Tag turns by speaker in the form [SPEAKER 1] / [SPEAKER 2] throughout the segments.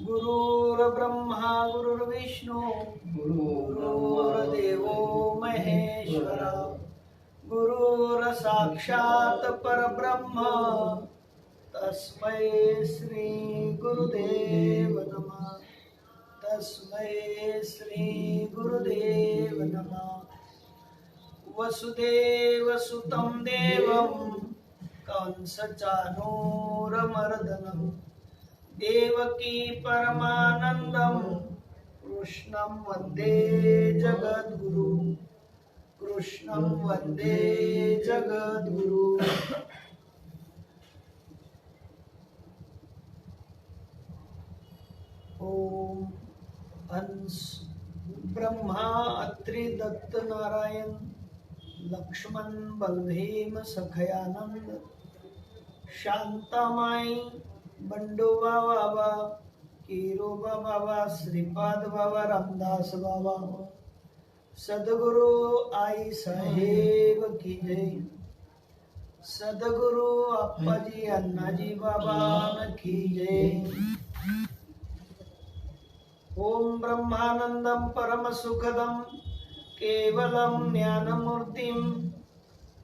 [SPEAKER 1] गुरुर्ब्रह्मा गुरुर्विष्णु गुरुर्देवो महेश्वरा गुरुर्साक्षात् परब्रह्म तस्मै श्री गुरुदेव नमः। तस्मै श्री गुरुदेव नमः। वसुदेव सुतं देवं कंसचानूरमर्दनं देवकी परमानंदं कृष्णं वंदे जगद्गुरु। कृष्णं वंदे जगद्गुरु। ओम हंस ब्रह्मा अत्रि दत्त नारायण लक्ष्मण बलभीम सखयानंद शांतामाई बंडोबा बाबा कीरोबा बाबा श्रीपाद बाबा रामदास बाबा सदगुरु आई साहेब की जय। सदगुरु अप्पाजी अन्नाजी बाबा की जय। ओम ब्रह्मानंदं परम सुखदं केवलं ज्ञानमूर्तिं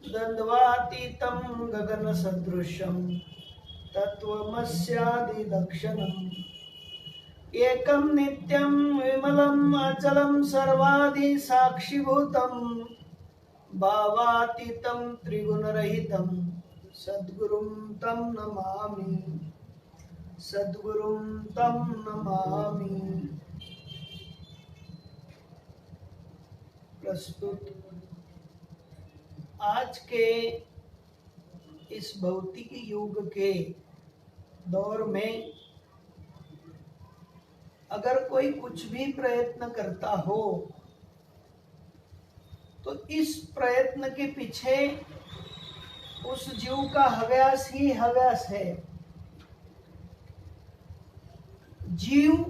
[SPEAKER 1] द्वन्द्वातीतं गगन सदृशं तत्त्वमस्यादिलक्षणम् एकं नित्यं विमलं अचलं सर्वादि साक्षिभूतं भावातीतं त्रिगुणरहितं सद्गुरुं तं नमामि। सद्गुरुं तं नमामि। प्रस्तुत आज के इस भौतिक युग के दौर में अगर कोई कुछ भी प्रयत्न करता हो तो इस प्रयत्न के पीछे उस जीव का हव्यास ही हव्यास है। जीव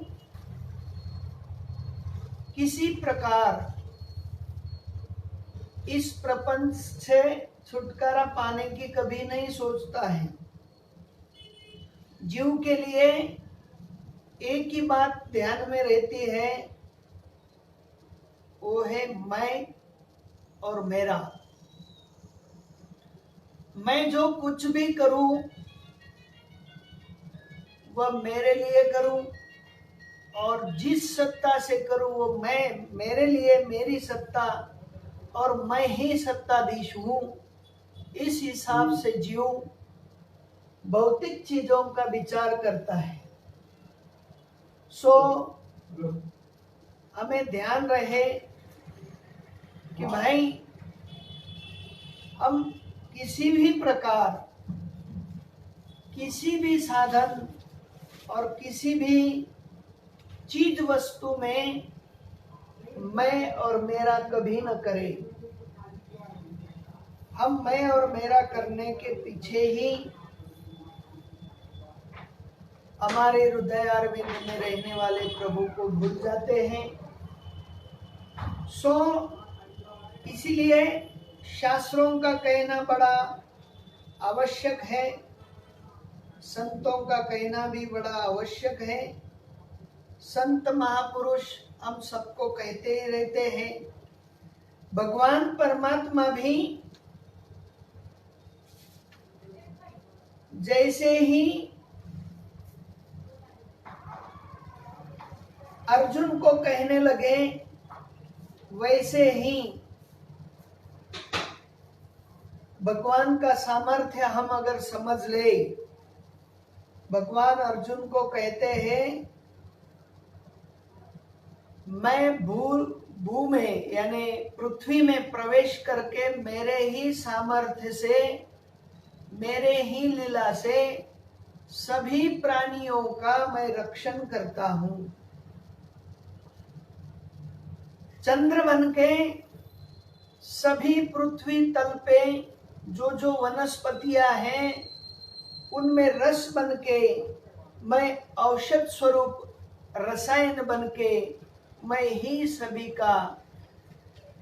[SPEAKER 1] किसी प्रकार इस प्रपंच से छुटकारा पाने की कभी नहीं सोचता है। जीव के लिए एक ही बात ध्यान में रहती है, वो है मैं और मेरा। मैं जो कुछ भी करूं वह मेरे लिए करूं और जिस सत्ता से करूं वो मैं, मेरे लिए मेरी सत्ता और मैं ही सत्ताधीश हूं। इस हिसाब से जीव भौतिक चीजों का विचार करता है। सो हमें ध्यान रहे कि भाई हम किसी भी प्रकार किसी भी साधन और किसी भी चीज वस्तु में मैं और मेरा कभी न करें। हम मैं और मेरा करने के पीछे ही हमारे हृदय अरविंद में रहने वाले प्रभु को भूल जाते हैं। सो इसीलिए शास्त्रों का कहना बड़ा आवश्यक है, संतों का कहना भी बड़ा आवश्यक है। संत महापुरुष हम सबको कहते ही रहते हैं। भगवान परमात्मा भी जैसे ही अर्जुन को कहने लगे वैसे ही भगवान का सामर्थ्य हम अगर समझ ले, भगवान अर्जुन को कहते हैं मैं भू में यानी पृथ्वी में प्रवेश करके मेरे ही सामर्थ्य से, मेरे ही लीला से सभी प्राणियों का मैं रक्षण करता हूं। चंद्र बन के सभी पृथ्वी तल पे जो जो वनस्पतियां हैं उनमें रस बन के मैं औषध स्वरूप रसायन बन के मैं ही सभी का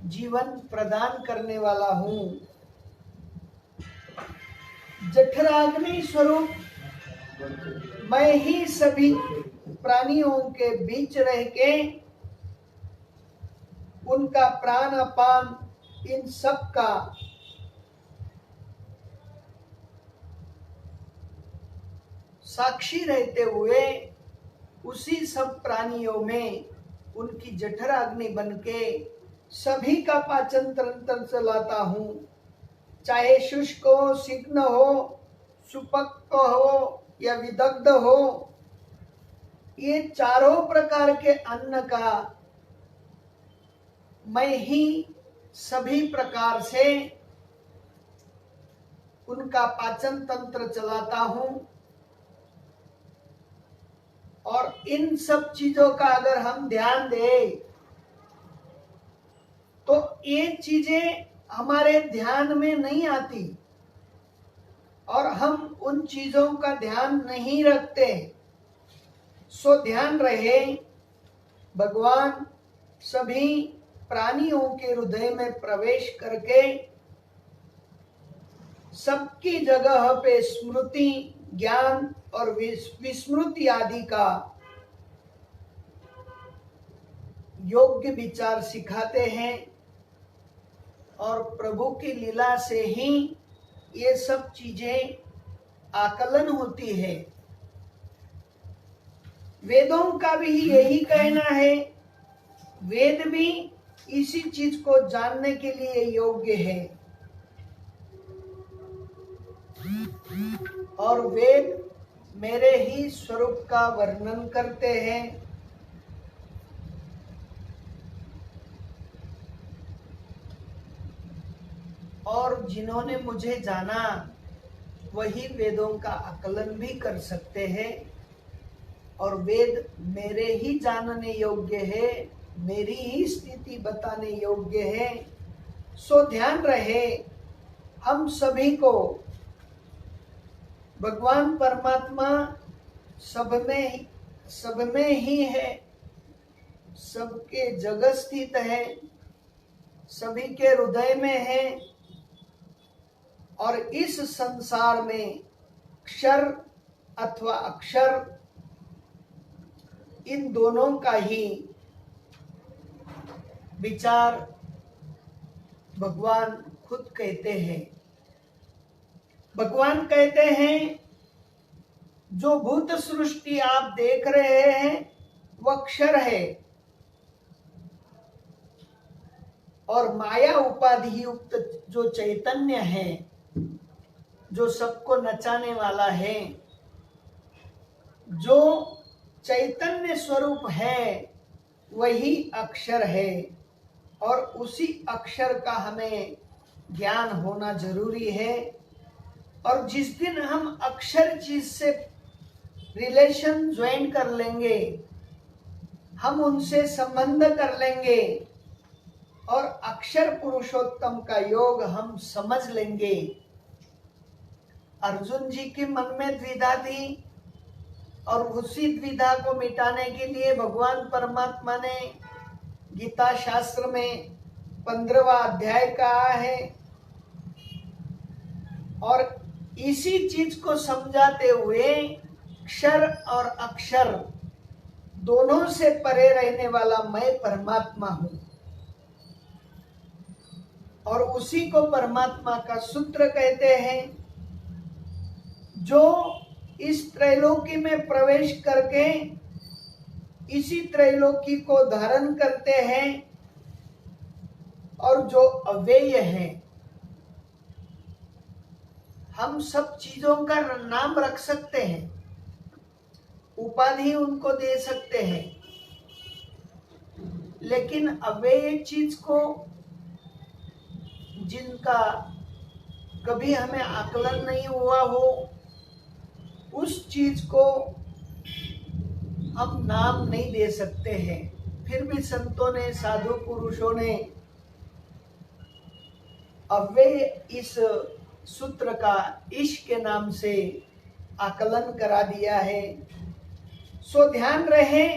[SPEAKER 1] जीवन प्रदान करने वाला हूं। जठराग्नि स्वरूप मैं ही सभी प्राणियों के बीच रह के उनका प्राण अपान इन सब का साक्षी रहते हुए उसी सब प्राणियों में उनकी जठराग्नि बन के सभी का पाचन तंत्र चलाता हूँ, चाहे शुष्क हो, सिग्न हो, सुपक्व हो या विदग्ध हो। ये चारों प्रकार के अन्न का मैं ही सभी प्रकार से उनका पाचन तंत्र चलाता हूँ। और इन सब चीजों का अगर हम ध्यान दें तो ये चीजें हमारे ध्यान में नहीं आती और हम उन चीजों का ध्यान नहीं रखते। सो ध्यान रहे, भगवान सभी प्राणियों के हृदय में प्रवेश करके सबकी जगह पे स्मृति, ज्ञान और विस्मृति आदि का योग्य विचार सिखाते हैं। और प्रभु की लीला से ही ये सब चीजें आकलन होती है। वेदों का भी यही कहना है, वेद भी इसी चीज को जानने के लिए योग्य है। और वेद मेरे ही स्वरूप का वर्णन करते हैं। और जिन्होंने मुझे जाना वही वेदों का आकलन भी कर सकते हैं। और वेद मेरे ही जानने योग्य है, मेरी ही स्थिति बताने योग्य है। सो ध्यान रहे, हम सभी को भगवान परमात्मा सब में ही है, सबके जगह स्थित है, सभी के हृदय में है। और इस संसार में क्षर अथवा अक्षर इन दोनों का ही विचार भगवान खुद कहते हैं। भगवान कहते हैं जो भूत सृष्टि आप देख रहे हैं वह क्षर है और माया उपाधि युक्त जो चैतन्य है, जो सबको नचाने वाला है, जो चैतन्य स्वरूप है, वही अक्षर है। और उसी अक्षर का हमें ज्ञान होना जरूरी है। और जिस दिन हम अक्षर चीज से रिलेशन ज्वाइन कर लेंगे, हम उनसे संबंध कर लेंगे और अक्षर पुरुषोत्तम का योग हम समझ लेंगे। अर्जुन जी के मन में द्विधा थी और उसी द्विधा को मिटाने के लिए भगवान परमात्मा ने गीता शास्त्र में 15वां अध्याय कहा है। और इसी चीज को समझाते हुए क्षर और अक्षर दोनों से परे रहने वाला मैं परमात्मा हूं। और उसी को परमात्मा का सूत्र कहते हैं, जो इस त्रैलोकी में प्रवेश करके इसी त्रैलोकी को धारण करते हैं और जो अव्यय है। हम सब चीजों का नाम रख सकते हैं, उपाधि उनको दे सकते हैं, लेकिन अव्यय चीज को जिनका कभी हमें आकलन नहीं हुआ हो, उस चीज को हम नाम नहीं दे सकते हैं। फिर भी संतों ने, साधु पुरुषों ने अव्यय इस सूत्र का ईश के नाम से आकलन करा दिया है। सो ध्यान रहे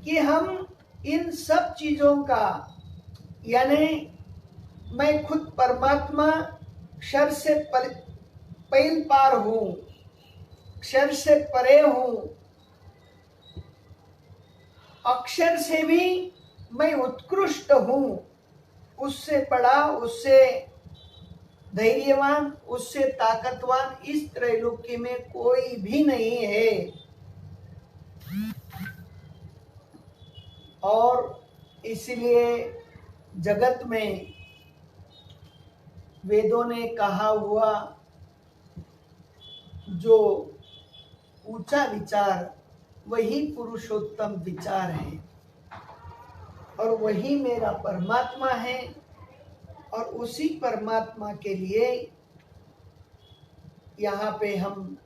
[SPEAKER 1] कि हम इन सब चीजों का, यानी मैं खुद परमात्मा क्षर से पैल पार हूं, क्षर से परे हूं, अक्षर से भी मैं उत्कृष्ट हूं, उससे बड़ा, उससे धैर्यवान, उससे ताकतवान इस त्रैलोक्य में कोई भी नहीं है। और इसलिए जगत में वेदों ने कहा हुआ जो ऊंचा विचार वही पुरुषोत्तम विचार है, और वही मेरा परमात्मा है। और उसी परमात्मा के लिए यहाँ पे हम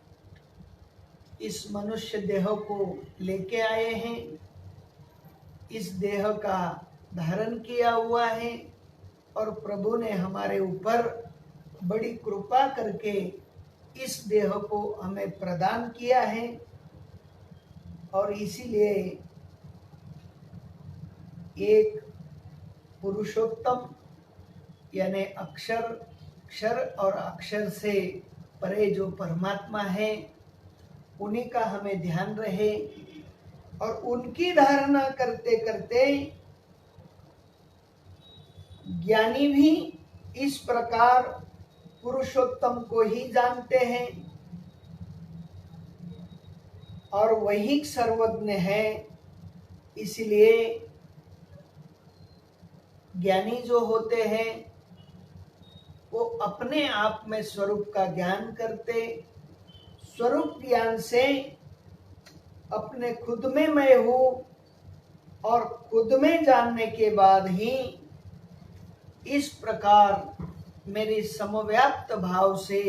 [SPEAKER 1] इस मनुष्य देह को लेके आए हैं, इस देह का धारण किया हुआ है, और प्रभु ने हमारे ऊपर बड़ी कृपा करके इस देह को हमें प्रदान किया है। और इसीलिए एक पुरुषोत्तम यानी अक्षर, क्षर और अक्षर से परे जो परमात्मा है, उन्हीं का हमें ध्यान रहे। और उनकी धारणा करते करते ज्ञानी भी इस प्रकार पुरुषोत्तम को ही जानते हैं, और वही सर्वज्ञ है। इसलिए ज्ञानी जो होते हैं वो अपने आप में स्वरूप का ज्ञान करते, स्वरूप ज्ञान से अपने खुद में मैं हूँ, और खुद में जानने के बाद ही इस प्रकार मेरी समव्याप्त भाव से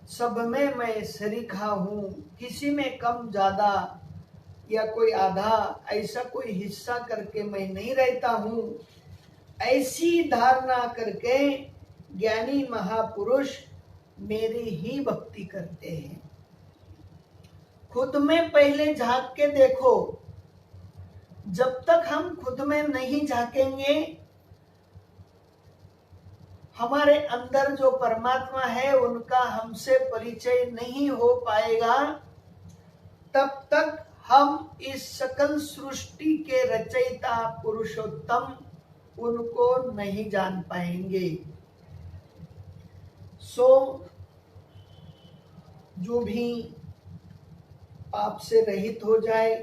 [SPEAKER 1] सब में मैं सरीखा हूँ, किसी में कम ज्यादा या कोई आधा ऐसा कोई हिस्सा करके मैं नहीं रहता हूँ। ऐसी धारणा करके ज्ञानी महापुरुष मेरी ही भक्ति करते हैं। खुद में पहले झांक के देखो। जब तक हम खुद में नहीं झांकेंगे, हमारे अंदर जो परमात्मा है उनका हमसे परिचय नहीं हो पाएगा। तब तक हम इस सकल सृष्टि के रचयिता पुरुषोत्तम उनको नहीं जान पाएंगे। सो जो भी पाप से रहित हो जाए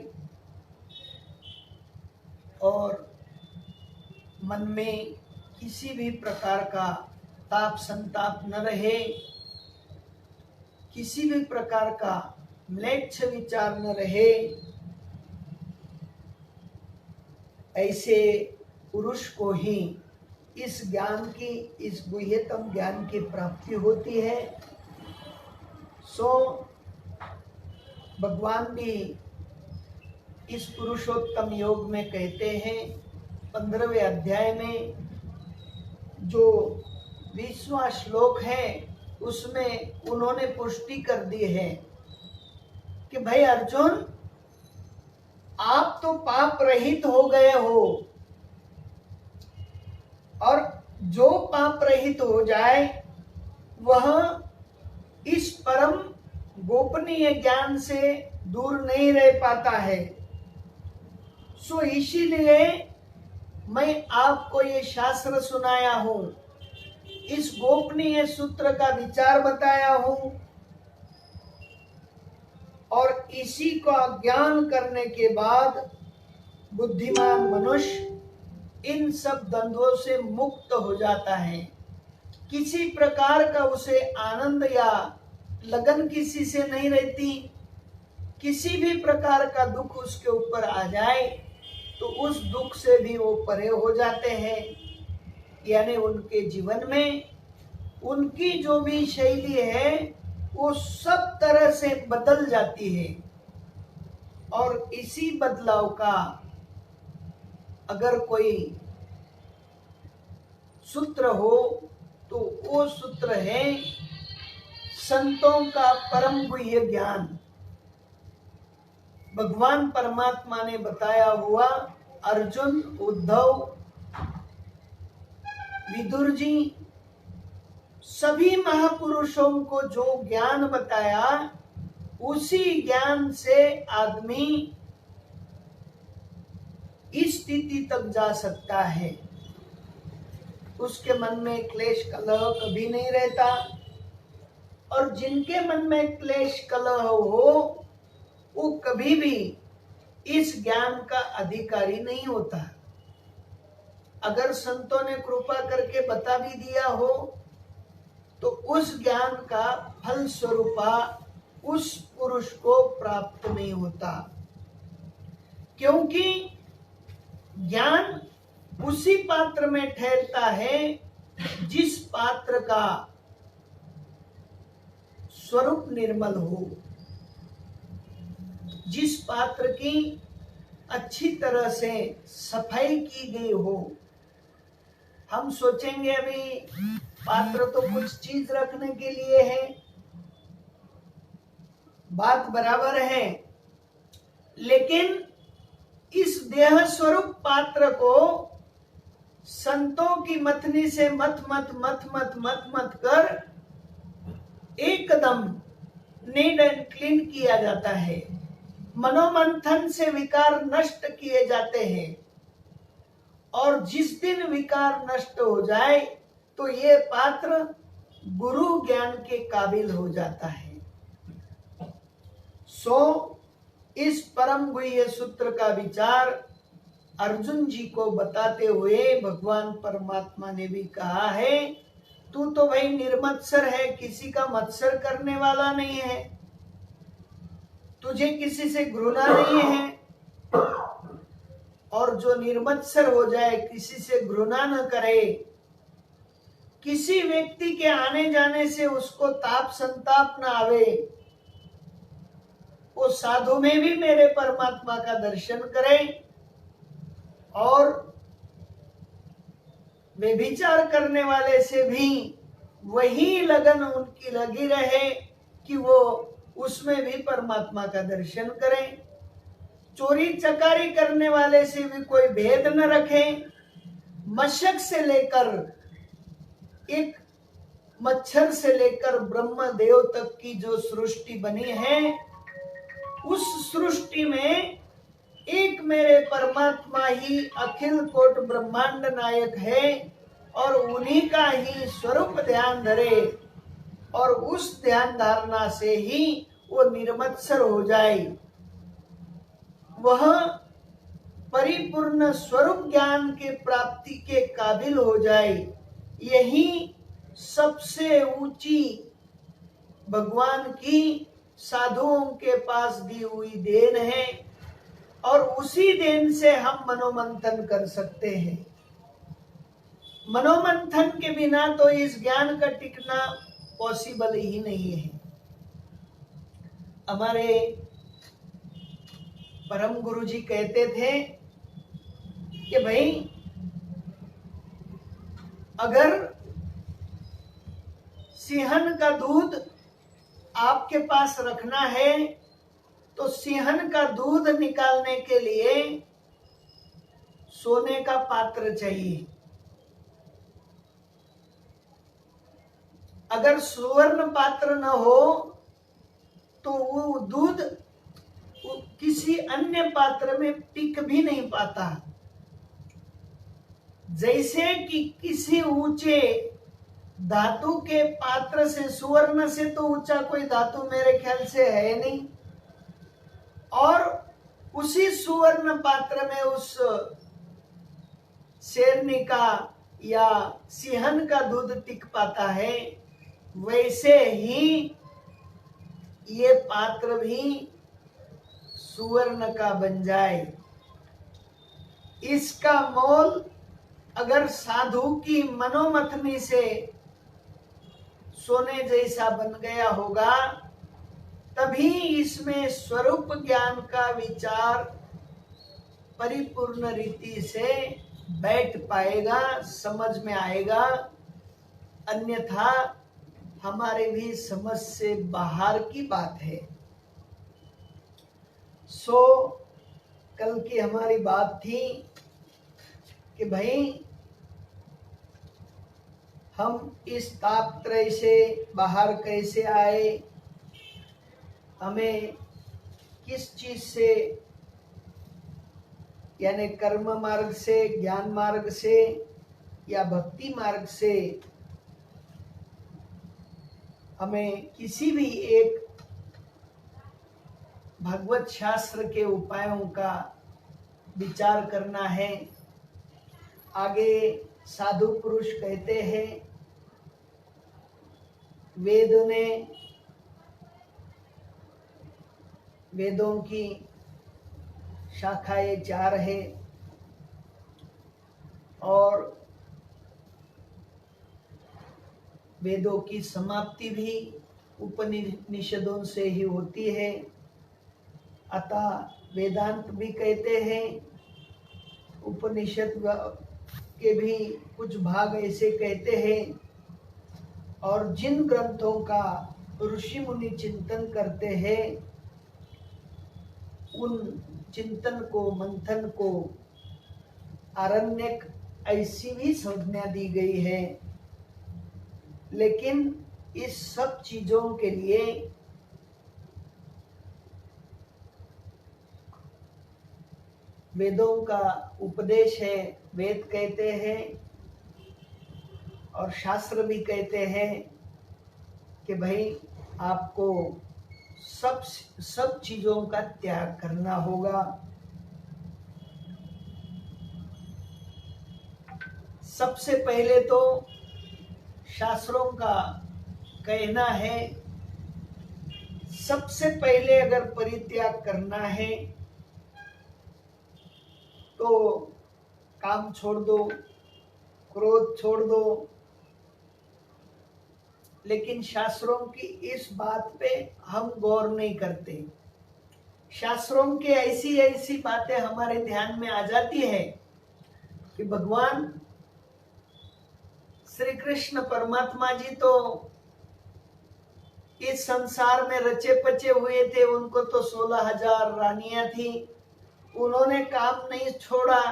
[SPEAKER 1] और मन में किसी भी प्रकार का ताप संताप न रहे, किसी भी प्रकार का म्लेच्छ विचार न रहे, ऐसे पुरुष को ही इस ज्ञान की, इस गुह्यतम ज्ञान की प्राप्ति होती है। सो भगवान भी इस पुरुषोत्तम योग में कहते हैं 15वें अध्याय में जो 20वां श्लोक है उसमें उन्होंने पुष्टि कर दी है कि भाई अर्जुन, आप तो पाप रहित हो गए हो, और जो पाप रहित हो जाए वह इस परम गोपनीय ज्ञान से दूर नहीं रह पाता है। सो इसीलिए मैं आपको ये शास्त्र सुनाया हूं, इस गोपनीय सूत्र का विचार बताया हूं, और इसी का ज्ञान करने के बाद बुद्धिमान मनुष्य इन सब द्वंद्वों से मुक्त हो जाता है। किसी प्रकार का उसे आनंद या लगन किसी से नहीं रहती। किसी भी प्रकार का दुख उसके ऊपर आ जाए तो उस दुख से भी वो परे हो जाते हैं। यानी उनके जीवन में उनकी जो भी शैली है वो सब तरह से बदल जाती है। और इसी बदलाव का अगर कोई सूत्र हो तो वो सूत्र है संतों का परम गुह्य ज्ञान। भगवान परमात्मा ने बताया हुआ अर्जुन, उद्धव, विदुर जी, सभी महापुरुषों को जो ज्ञान बताया उसी ज्ञान से आदमी इस स्थिति तक जा सकता है। उसके मन में क्लेश कलह कभी नहीं रहता, और जिनके मन में क्लेश कलह हो वो कभी भी इस ज्ञान का अधिकारी नहीं होता। अगर संतों ने कृपा करके बता भी दिया हो तो उस ज्ञान का फल स्वरूपा उस पुरुष को प्राप्त नहीं होता, क्योंकि ज्ञान उसी पात्र में ठहरता है जिस पात्र का स्वरूप निर्मल हो, जिस पात्र की अच्छी तरह से सफाई की गई हो। हम सोचेंगे अभी पात्र तो कुछ चीज रखने के लिए है, बात बराबर है, लेकिन इस देह स्वरूप पात्र को संतों की मथनी से मत मत मत मत मत मत कर एकदम नीट एंड क्लीन किया जाता है। मनोमंथन से विकार नष्ट किए जाते हैं, और जिस दिन विकार नष्ट हो जाए तो ये पात्र गुरु ज्ञान के काबिल हो जाता है। सो इस परम गुह्य सूत्र का विचार अर्जुन जी को बताते हुए भगवान परमात्मा ने भी कहा है, तू तो भाई निर्मत्सर है, किसी का मत्सर करने वाला नहीं है, तुझे किसी से घृणा नहीं है, और जो निर्मत्सर हो जाए, किसी से घृणा न करे, किसी व्यक्ति के आने जाने से उसको ताप संताप न आवे, वो साधु में भी मेरे परमात्मा का दर्शन करे, और व्यभिचार करने वाले से भी वही लगन उनकी लगी रहे कि वो उसमें भी परमात्मा का दर्शन करें। चोरी चकारी करने वाले से भी कोई भेद न रखें। मशक से लेकर एक मच्छर से लेकर ब्रह्म देव तक की जो सृष्टि बनी है, उस सृष्टि में एक मेरे परमात्मा ही अखिल कोट ब्रह्मांड नायक है, और उन्हीं का ही स्वरूप ध्यान धरे, और उस ध्यान धारणा से ही वो निर्मत्सर हो जाए, वह परिपूर्ण स्वरूप ज्ञान के प्राप्ति के काबिल हो जाए। यही सबसे ऊंची भगवान की साधुओं के पास दी हुई देन है, और उसी देन से हम मनोमंथन कर सकते हैं। मनोमंथन के बिना तो इस ज्ञान का टिकना पॉसिबल ही नहीं है। हमारे परम गुरु जी कहते थे कि भाई अगर सिंहन का दूध आपके पास रखना है तो सिंहन का दूध निकालने के लिए सोने का पात्र चाहिए। अगर सुवर्ण पात्र न हो तो वो दूध किसी अन्य पात्र में टिक भी नहीं पाता। जैसे कि किसी ऊंचे धातु के पात्र से, सुवर्ण से तो ऊंचा कोई धातु मेरे ख्याल से है नहीं, और उसी सुवर्ण पात्र में उस शेरनी का या सिंहन का दूध टिक पाता है, वैसे ही ये पात्र भी सुवर्ण का बन जाए। इसका मोल अगर साधु की मनोमथनी से सोने जैसा बन गया होगा, तभी इसमें स्वरूप ज्ञान का विचार परिपूर्ण रीति से बैठ पाएगा, समझ में आएगा। अन्यथा हमारे भी समझ से बाहर की बात है। सो कल की हमारी बात थी कि भाई हम इस तापत्रय से बाहर कैसे आए, हमें किस चीज से यानी कर्म मार्ग से, ज्ञान मार्ग से या भक्ति मार्ग से हमें किसी भी एक भगवत शास्त्र के उपायों का विचार करना है। आगे साधु पुरुष कहते हैं, वेदों की शाखाएं 4 है और वेदों की समाप्ति भी उपनिषदों से ही होती है। अतः वेदांत भी कहते हैं, उपनिषद के भी कुछ भाग ऐसे कहते हैं। और जिन ग्रंथों का ऋषि मुनि चिंतन करते हैं, उन चिंतन को, मंथन को आरण्यक ऐसी भी संज्ञा दी गई है। लेकिन इस सब चीजों के लिए वेदों का उपदेश है। वेद कहते हैं और शास्त्र भी कहते हैं कि भाई आपको सब चीजों का त्याग करना होगा। सबसे पहले तो शास्त्रों का कहना है, सबसे पहले अगर परित्याग करना है तो काम छोड़ दो, क्रोध छोड़ दो। लेकिन शास्त्रों की इस बात पे हम गौर नहीं करते। शास्त्रों की ऐसी ऐसी बातें हमारे ध्यान में आ जाती है कि भगवान श्री कृष्ण परमात्मा जी तो इस संसार में रचे पचे हुए थे। उनको तो 16,000 रानियां थी, उन्होंने काम नहीं छोड़ा।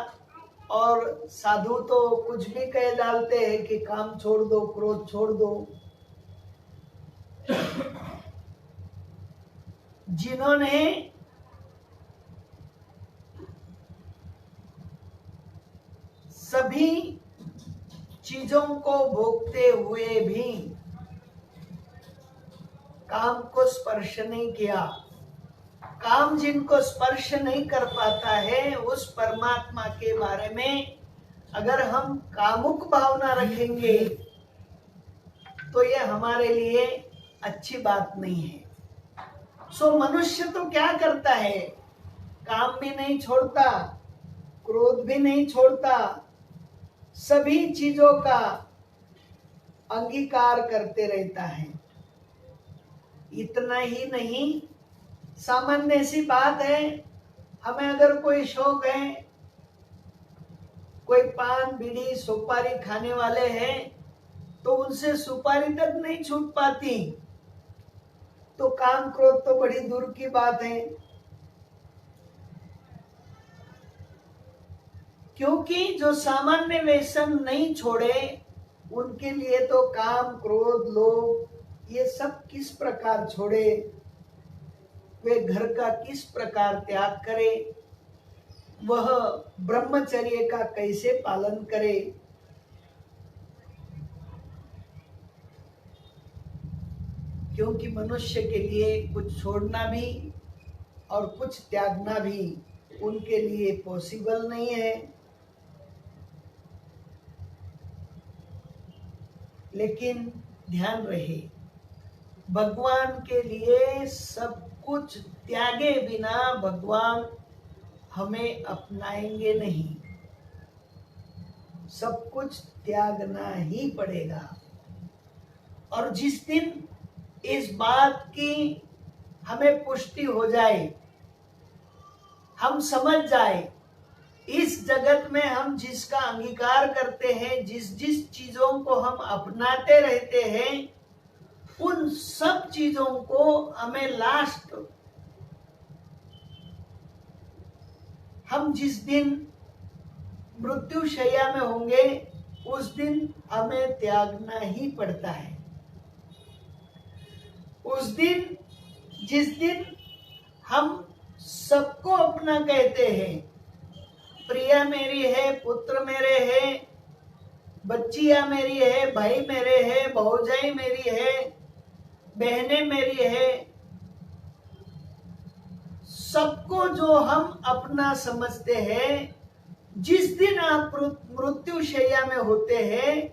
[SPEAKER 1] और साधु तो कुछ भी कह डालते हैं कि काम छोड़ दो, क्रोध छोड़ दो। जिन्होंने सभी चीजों को भोगते हुए भी काम को स्पर्श नहीं किया, काम जिनको स्पर्श नहीं कर पाता है, उस परमात्मा के बारे में अगर हम कामुक भावना रखेंगे तो ये हमारे लिए अच्छी बात नहीं है। सो मनुष्य तो क्या करता है, काम भी नहीं छोड़ता, क्रोध भी नहीं छोड़ता, सभी चीजों का अंगीकार करते रहता है। इतना ही नहीं, सामान्य सी बात है, हमें अगर कोई शौक है, कोई पान बीड़ी सुपारी खाने वाले हैं, तो उनसे सुपारी तक नहीं छूट पाती, तो काम क्रोध तो बड़ी दूर की बात है। क्योंकि जो सामान्य व्यसन नहीं छोड़े, उनके लिए तो काम क्रोध लोभ ये सब किस प्रकार छोड़े, वे घर का किस प्रकार त्याग करे, वह ब्रह्मचर्य का कैसे पालन करे। क्योंकि मनुष्य के लिए कुछ छोड़ना भी और कुछ त्यागना भी उनके लिए पॉसिबल नहीं है। लेकिन ध्यान रहे, भगवान के लिए सब कुछ त्यागे बिना भगवान हमें अपनाएंगे नहीं, सब कुछ त्यागना ही पड़ेगा। और जिस दिन इस बात की हमें पुष्टि हो जाए, हम समझ जाए इस जगत में हम जिसका अंगीकार करते हैं, जिस जिस चीजों को हम अपनाते रहते हैं, उन सब चीजों को हमें लास्ट, हम जिस दिन मृत्युशैया में होंगे उस दिन हमें त्यागना ही पड़ता है। उस दिन जिस दिन हम सबको अपना कहते हैं, प्रिया मेरी है, पुत्र मेरे हैं, बच्चियां मेरी है, भाई मेरे है, भौजाई मेरी है, बहनें मेरी है। सबको जो हम अपना समझते हैं, जिस दिन आप मृत्यु शैया में होते हैं,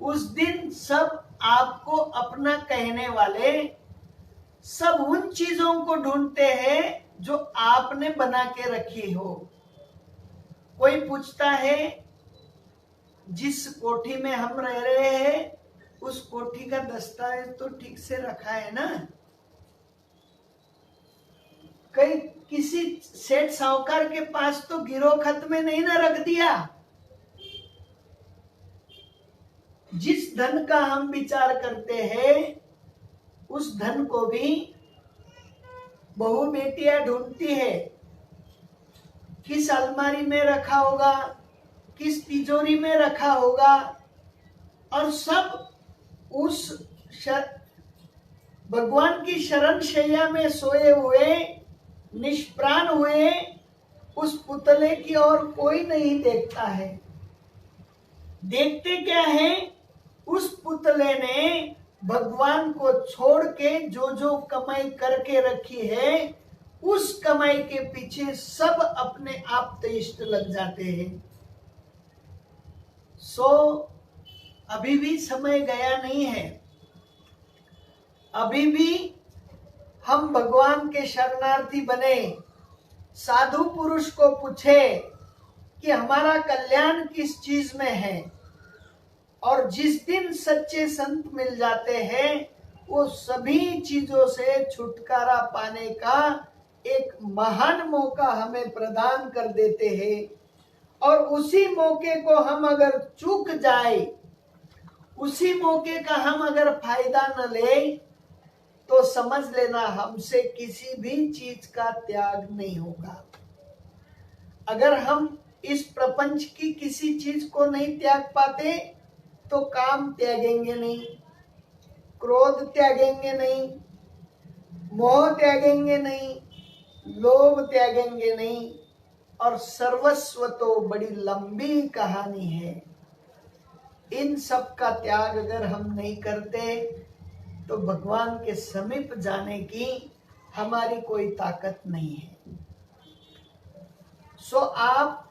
[SPEAKER 1] उस दिन सब आपको अपना कहने वाले सब उन चीजों को ढूंढते हैं जो आपने बना के रखी हो। कोई पूछता है जिस कोठी में हम रह रहे हैं उस कोठी का दस्तावेज तो ठीक से रखा है ना? कई किसी सेठ साहूकार के पास तो गिरो खत में नहीं ना रख दिया। जिस धन का हम विचार करते हैं उस धन को भी बहू बेटियां ढूंढती है। किस अलमारी में रखा होगा, किस तिजोरी में रखा होगा, और सब उस भगवान की शरण शैया में सोए हुए निष्प्राण हुए उस पुतले की ओर कोई नहीं देखता है। देखते क्या है? उस पुतले ने भगवान को छोड़ के जो जो कमाई करके रखी है, उस कमाई के पीछे सब अपने आप इष्ट लग जाते हैं। सो अभी भी समय गया नहीं है। अभी भी हम भगवान के शरणार्थी बने, साधु पुरुष को पूछे कि हमारा कल्याण किस चीज में है। और जिस दिन सच्चे संत मिल जाते हैं, वो सभी चीजों से छुटकारा पाने का एक महान मौका हमें प्रदान कर देते हैं। और उसी मौके को हम अगर चूक जाए, उसी मौके का हम अगर फायदा न ले, तो समझ लेना हमसे किसी भी चीज का त्याग नहीं होगा। अगर हम इस प्रपंच की किसी चीज को नहीं त्याग पाते तो काम त्यागेंगे नहीं, क्रोध त्यागेंगे नहीं, मोह त्यागेंगे नहीं, लोभ त्यागेंगे नहीं, और सर्वस्व तो बड़ी लंबी कहानी है। इन सब का त्याग अगर हम नहीं करते तो भगवान के समीप जाने की हमारी कोई ताकत नहीं है। सो आप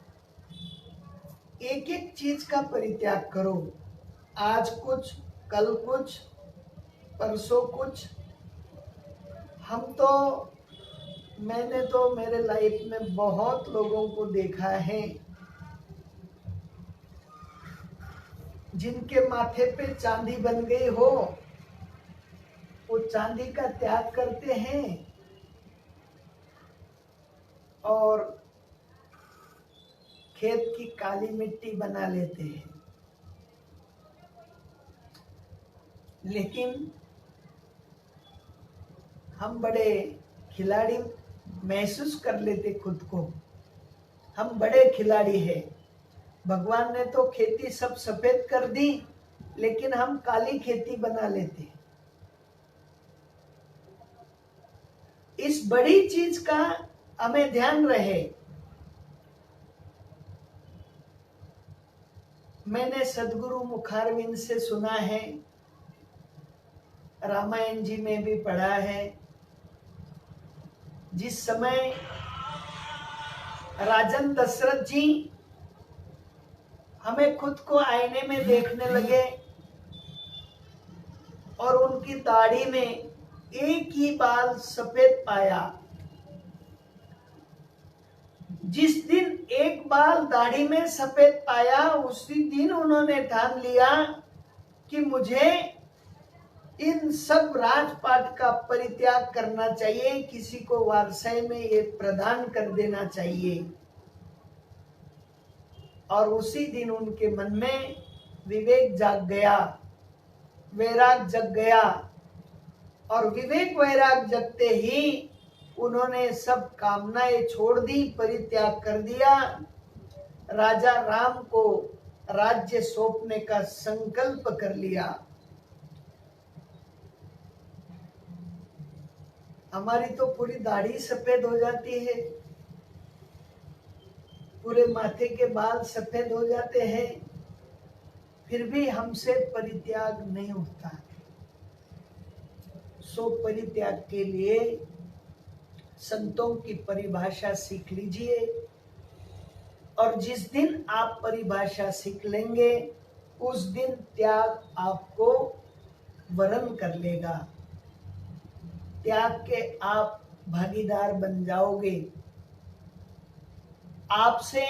[SPEAKER 1] एक एक चीज का परित्याग करो। आज कुछ, कल कुछ, परसों कुछ। मैंने तो मेरे लाइफ में बहुत लोगों को देखा है जिनके माथे पे चांदी बन गई हो, वो चांदी का त्याग करते हैं और खेत की काली मिट्टी बना लेते हैं। लेकिन हम बड़े खिलाड़ी महसूस कर लेते खुद को, हम बड़े खिलाड़ी हैं। भगवान ने तो खेती सब सफेद कर दी, लेकिन हम काली खेती बना लेते। इस बड़ी चीज का हमें ध्यान रहे। मैंने सदगुरु मुखारविंद से सुना है, रामायण जी में भी पढ़ा है, जिस समय राजन दशरथ जी हमें खुद को आईने में देखने लगे और उनकी दाढ़ी में एक ही बाल सफेद पाया। जिस दिन एक बाल दाढ़ी में सफेद पाया, उसी दिन उन्होंने ठान लिया कि मुझे इन सब राजपाट का परित्याग करना चाहिए, किसी को वारसाई में ये प्रदान कर देना चाहिए। और उसी दिन उनके मन में विवेक जाग गया, वैराग जग गया। और विवेक वैराग जगते ही उन्होंने सब कामनाएं छोड़ दी, परित्याग कर दिया। राजा राम को राज्य सौंपने का संकल्प कर लिया। हमारी तो पूरी दाढ़ी सफेद हो जाती है, पूरे माथे के बाल सफेद हो जाते हैं, फिर भी हमसे परित्याग नहीं होता। सो परित्याग के लिए संतों की परिभाषा सीख लीजिए, और जिस दिन आप परिभाषा सीख लेंगे उस दिन त्याग आपको वरण कर लेगा। त्याग के आप भागीदार बन जाओगे। आपसे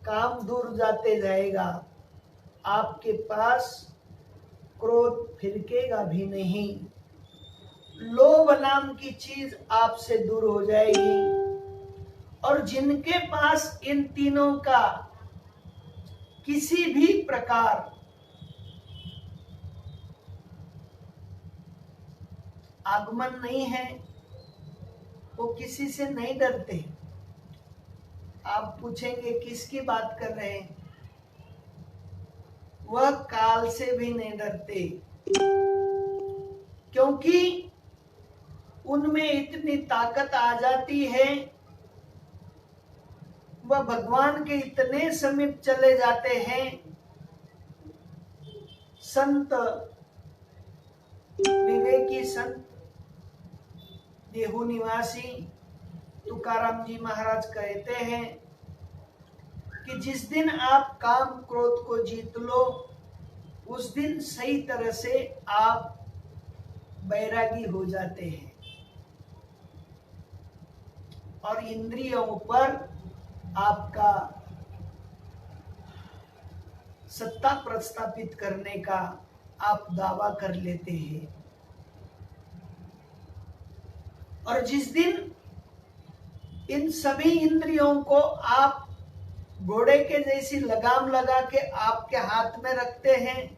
[SPEAKER 1] काम दूर जाते जाएगा, आपके पास क्रोध फिरकेगा भी नहीं, लोभ नाम की चीज आपसे दूर हो जाएगी। और जिनके पास इन तीनों का किसी भी प्रकार आगमन नहीं है, वो किसी से नहीं डरते। आप पूछेंगे किसकी बात कर रहे हैं? वह काल से भी नहीं डरते, क्योंकि उनमें इतनी ताकत आ जाती है, वह भगवान के इतने समीप चले जाते हैं। संत विवेकी संत देहू निवासी तुकाराम जी महाराज कहते हैं कि जिस दिन आप काम क्रोध को जीत लो, उस दिन सही तरह से आप बैरागी हो जाते हैं और इंद्रियों पर आपका सत्ता प्रस्थापित करने का आप दावा कर लेते हैं। और जिस दिन इन सभी इंद्रियों को आप घोड़े के जैसी लगाम लगा के आपके हाथ में रखते हैं,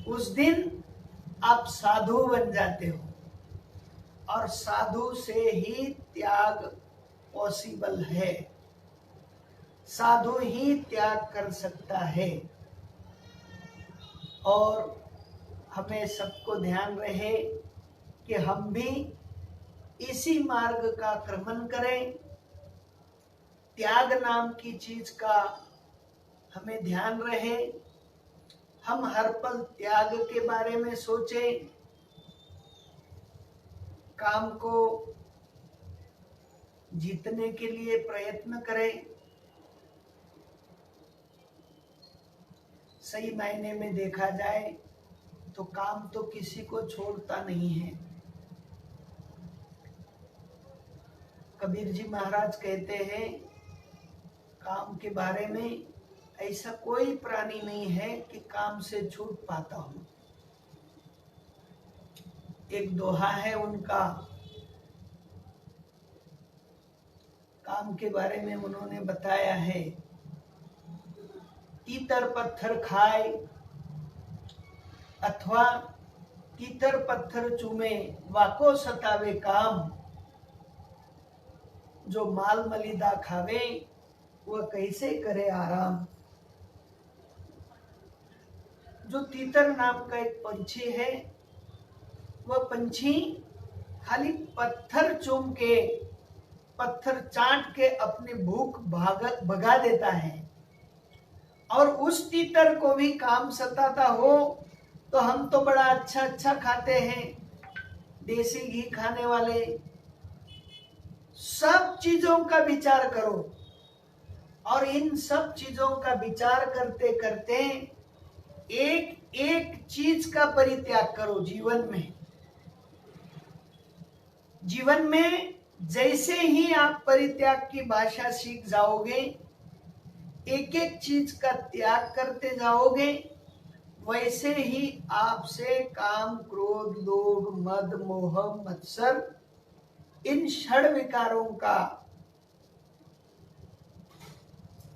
[SPEAKER 1] उस दिन आप साधु बन जाते हो। और साधु से ही त्याग पॉसिबल है, साधु ही त्याग कर सकता है। और हमें सबको ध्यान रहे कि हम भी इसी मार्ग का क्रमण करें। त्याग नाम की चीज का हमें ध्यान रहे, हम हर पल त्याग के बारे में सोचें, काम को जीतने के लिए प्रयत्न करें। सही मायने में देखा जाए तो काम तो किसी को छोड़ता नहीं है। कबीर जी महाराज कहते हैं, काम के बारे में ऐसा कोई प्राणी नहीं है कि काम से छूट पाता हो। एक दोहा है उनका, काम के बारे में उन्होंने बताया है, तीतर पत्थर खाए अथवा तीतर पत्थर चूमे, वाको सतावे काम, जो माल मलिदा खावे वह कैसे करे आराम। जो तीतर नाम का एक पंछी है, वह पंछी खाली पत्थर चूम के, पत्थर चाट के अपनी भूख भगा देता है। और उस तीतर को भी काम सताता हो तो हम तो बड़ा अच्छा अच्छा खाते हैं, देसी घी खाने वाले। सब चीजों का विचार करो, और इन सब चीजों का विचार करते करते एक एक चीज का परित्याग करो। जीवन में जैसे ही आप परित्याग की भाषा सीख जाओगे, एक एक चीज का त्याग करते जाओगे, वैसे ही आपसे काम क्रोध लोभ मद मोह मत्सर इन षड विकारों का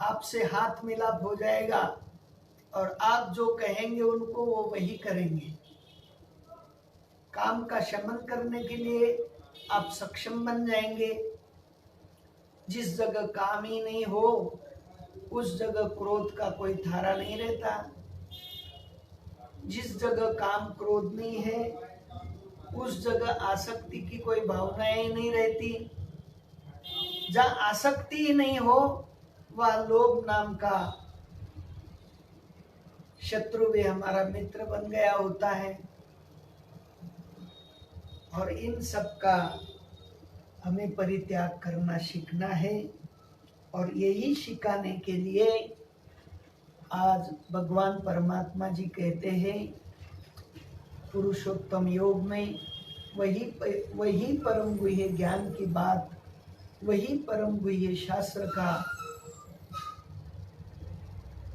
[SPEAKER 1] आपसे हाथ मिलाप हो जाएगा, और आप जो कहेंगे उनको वो वही करेंगे। काम का शमन करने के लिए आप सक्षम बन जाएंगे। जिस जगह काम ही नहीं हो, उस जगह क्रोध का कोई धारा नहीं रहता। जिस जगह काम क्रोध नहीं है, उस जगह आसक्ति की कोई भावनाएं नहीं रहती। जहाँ आसक्ति ही नहीं हो, वह लोभ नाम का शत्रु भी हमारा मित्र बन गया होता है। और इन सब का हमें परित्याग करना सीखना है। और यही सिखाने के लिए आज भगवान परमात्मा जी कहते हैं पुरुषोत्तम योग में वही परम गुह्य ज्ञान की बात, वही परम गुह्य शास्त्र का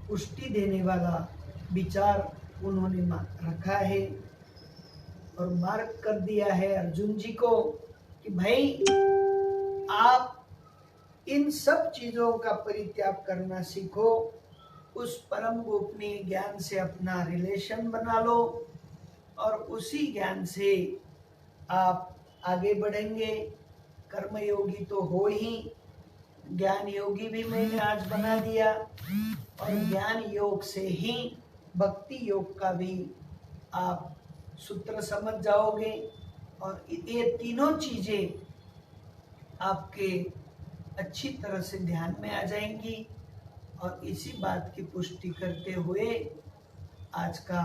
[SPEAKER 1] पुष्टि देने वाला विचार उन्होंने रखा है और मार्ग कर दिया है अर्जुन जी को कि भाई आप इन सब चीजों का परित्याग करना सीखो, उस परम गोपनीय ज्ञान से अपना रिलेशन बना लो और उसी ज्ञान से आप आगे बढ़ेंगे। कर्म योगी तो हो ही, ज्ञान योगी भी मैंने आज बना दिया और ज्ञान योग से ही भक्ति योग का भी आप सूत्र समझ जाओगे और ये तीनों चीजें आपके अच्छी तरह से ध्यान में आ जाएंगी। और इसी बात की पुष्टि करते हुए आज का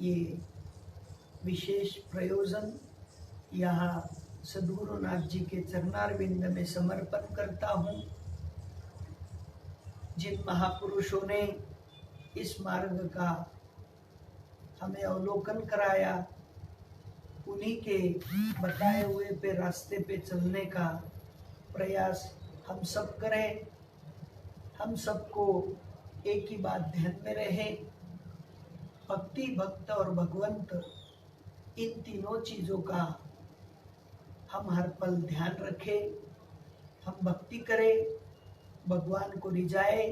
[SPEAKER 1] ये विशेष प्रयोजन यहाँ सद्गुरुनाथ जी के चरणारविंद में समर्पण करता हूँ। जिन महापुरुषों ने इस मार्ग का हमें अवलोकन कराया, उन्हीं के बताए हुए पे रास्ते पे चलने का प्रयास हम सब करें। हम सबको एक ही बात ध्यान में रहे, भक्ति, भक्त और भगवंत, इन तीनों चीजों का हम हर पल ध्यान रखें। हम भक्ति करें, भगवान को रिझाए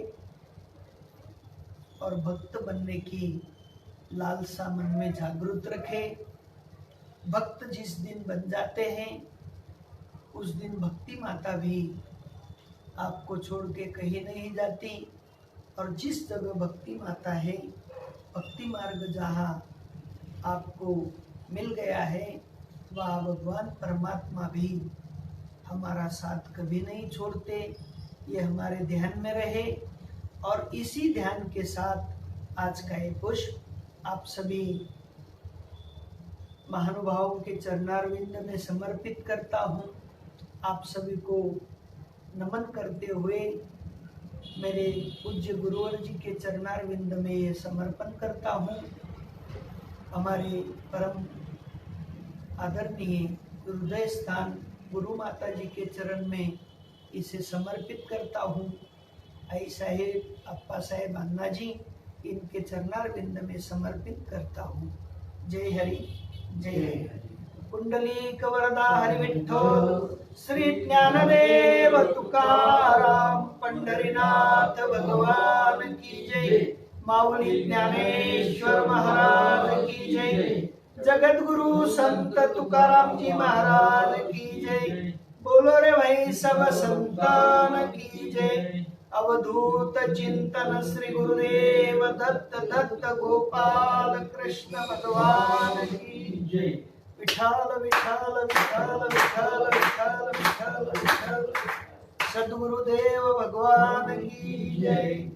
[SPEAKER 1] और भक्त बनने की लालसा मन में जागृत रखें। भक्त जिस दिन बन जाते हैं उस दिन भक्ति माता भी आपको छोड़ के कहीं नहीं जाती। और जिस जगह भक्ति माता है, भक्ति मार्ग जहाँ आपको मिल गया है, वह भगवान परमात्मा भी हमारा साथ कभी नहीं छोड़ते। ये हमारे ध्यान में रहे और इसी ध्यान के साथ आज का ये पुष्प आप सभी महानुभावों के चरणारविंद में समर्पित करता हूँ। आप सभी को नमन करते हुए मेरे पूज्य गुरुवर जी के चरणारविंद में ये समर्पण करता हूँ। हमारे परम आदरणीय हृदय स्थान गुरु माता जी के चरण में इसे समर्पित करता हूँ। आई साहेब, अप्पा साहेब, अन्ना जी, इनके चरणारविंद में समर्पित करता हूँ। जय हरि, जय हरि। कुंडलीक वरदा हरि विठ्ठल, श्री ज्ञानदेव तुकाराम, पंढरीनाथ भगवान की जय, माऊली ज्ञानेश्वर महाराज की जय, जगत गुरु संत तुकाराम जी महाराज की जय। बोलो रे भाई सब संतान की जय। अवधूत चिंतन श्री गुरुदेव दत्त दत्त गोपाल कृष्ण भगवान की जय। विठाल विठाल विठाल विठाल विठाल विठाल विठाल। सद्गुरुदेव भगवान की जय।